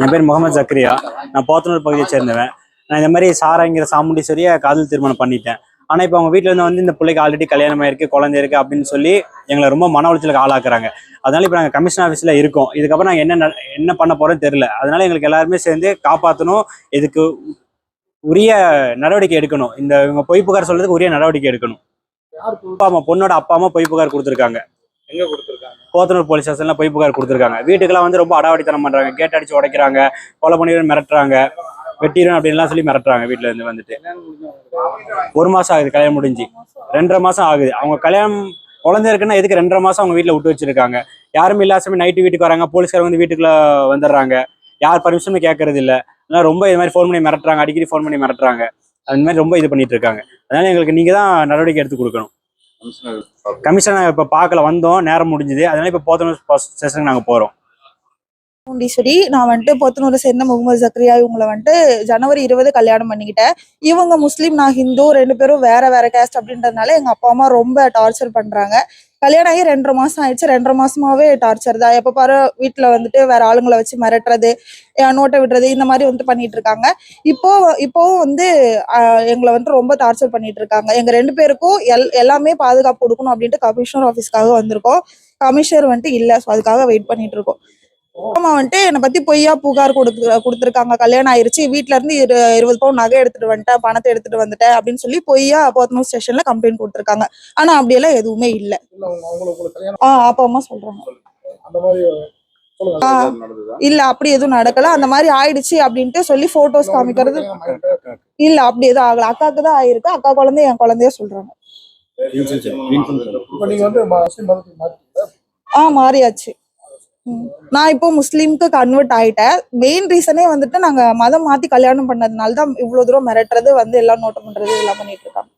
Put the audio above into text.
என் பேர் முகமது ஜக்ரியா. நான் போத்தனூர் பகுதியை சேர்ந்தவன். நான் இந்த மாதிரி சாராங்கிற சாமுண்டீஸ்வரியை காதல் திருமணம் பண்ணிட்டேன். ஆனால் இப்போ அவங்க வீட்டில் இருந்து இந்த பிள்ளைக்கு ஆல்ரெடி கல்யாணம் ஆயிருக்கு, குழந்தை இருக்கு அப்படின்னு சொல்லி எங்களை ரொம்ப மன உளைச்சலுக்கு ஆளாக்குறாங்க. அதனால இப்போ நாங்கள் கமிஷன் ஆஃபீஸில் இருக்கோம். இதுக்கப்புறம் நாங்கள் என்ன பண்ண போறோம்னு தெரியல. அதனால எங்களுக்கு எல்லாருமே சேர்ந்து காப்பாற்றணும். இதுக்கு உரிய நடவடிக்கை எடுக்கணும். இவங்க பொய் புகார் சொல்றதுக்கு உரிய நடவடிக்கை எடுக்கணும். அப்பா அம்மா, பொண்ணோட அப்பா அம்மா பொய் புகார் கொடுத்துருக்காங்க. எங்க கொடுத்துருக்காங்க? போத்தனூர் போலீஸ் ஸ்டேஷன்ல பொய் புகார் கொடுத்துருக்காங்க. வீட்டுக்கெல்லாம் ரொம்ப அடாவடித்தனம் பண்றாங்க. கேட் அடிச்சு உடைக்கிறாங்க, கொலை பண்ணிடுன்னு மிரட்டுறாங்க, வெட்டிடும் அப்படின்லாம் சொல்லி மிரட்டுறாங்க. வீட்டுல இருந்து வந்துட்டு 1 மாசம் ஆகுது கல்யாணம் முடிஞ்சு. 2.5 மாசம் ஆகுது. அவங்க கல்யாணம் குழந்தை இருக்குன்னா எதுக்கு 2.5 மாசம் அவங்க வீட்டுல விட்டு வச்சிருக்காங்க? யாருமே இல்லாசமே நைட்டு வீட்டுக்கு வராங்க, போலீஸ்காரங்க வந்து வீட்டுக்குள்ள வந்துடுறாங்க. யார் பர்மிஷனும் கேட்கறது இல்லை. அதனால ரொம்ப இது மாதிரி ஃபோன் பண்ணி மிரட்டுறாங்க, அடிக்கடி ஃபோன் பண்ணி மிரட்டுறாங்க. அந்த மாதிரி ரொம்ப இது பண்ணிட்டு இருக்காங்க. அதனால எங்களுக்கு நீங்க தான் நடவடிக்கை எடுத்து கொடுக்கணும். கமிஷனர் இப்ப பார்க்கல, வந்தோம், நேரம் முடிஞ்சுது. அதனால இப்ப போத்தனூர் ஸ்டேஷனுக்கு நாங்க போறோம். சாமுண்டீஸ்வரி, நான் போத்தனூரை சேர்ந்த முகமது ஜக்ரியா. இவங்களை ஜனவரி 20 கல்யாணம் பண்ணிக்கிட்டேன். இவங்க முஸ்லீம், நான் ஹிந்து. 2 பேரும் வேற வேற கேஸ்ட் அப்படின்றதுனால எங்க அப்பா அம்மா ரொம்ப டார்ச்சர் பண்றாங்க. கல்யாணம் ஆகி 2.5 மாசம் ஆயிடுச்சு. 2.5 மாசமாவே டார்ச்சர் தான். எப்ப பாரு வீட்டுல வேற ஆளுங்களை வச்சு மிரட்டுறது, நோட்டை விடுறது, இந்த மாதிரி பண்ணிட்டு இருக்காங்க. இப்போவும் எங்களை ரொம்ப டார்ச்சர் பண்ணிட்டு இருக்காங்க. எங்க 2 பேருக்கும் எல்லாமே பாதுகாப்பு கொடுக்கணும் அப்படின்ட்டு கமிஷனர் ஆஃபீஸ்க்காக வந்திருக்கோம். கமிஷனர் இல்ல, ஸோ அதுக்காக வெயிட் பண்ணிட்டு இருக்கோம். அம்மா என்னை பத்தி பொய்யா புகார் கொடுத்துருக்காங்க. கல்யாணம் ஆயிருச்சு, வீட்டுல இருந்து 20 பவுன் நகை எடுத்துட்டு வந்துட்டேன், பணத்தை எடுத்துட்டு வந்துட்டேன் அப்படின்னு சொல்லி பொய்யா போத்தனூர் ஸ்டேஷன்ல கம்ப்ளைண்ட் கொடுத்துருக்காங்க. ஆனா அப்படியெல்லாம் எதுவுமே இல்ல. அப்பா அம்மா சொல்றாங்க இல்ல, அப்படி எதுவும் நடக்கல, அந்த மாதிரி ஆயிடுச்சு அப்படின்ட்டு சொல்லி போட்டோஸ் காமிக்கிறது இல்ல. அப்படி எதுவும் ஆகல. அக்காவுக்கு தான் ஆயிருக்கு. அக்கா குழந்தை என் குழந்தைய சொல்றாங்க. மாறியாச்சு. நான் இப்போ முஸ்லீமுக்கு கன்வெர்ட் ஆயிட்டேன். மெயின் ரீசனே நாங்க மதம் மாத்தி கல்யாணம் பண்ணதுனால தான் இவ்வளவு தூரம் மிரட்டுறது, எல்லாம் நோட் பண்றது, எல்லாம் பண்ணிட்டு இருக்காங்க.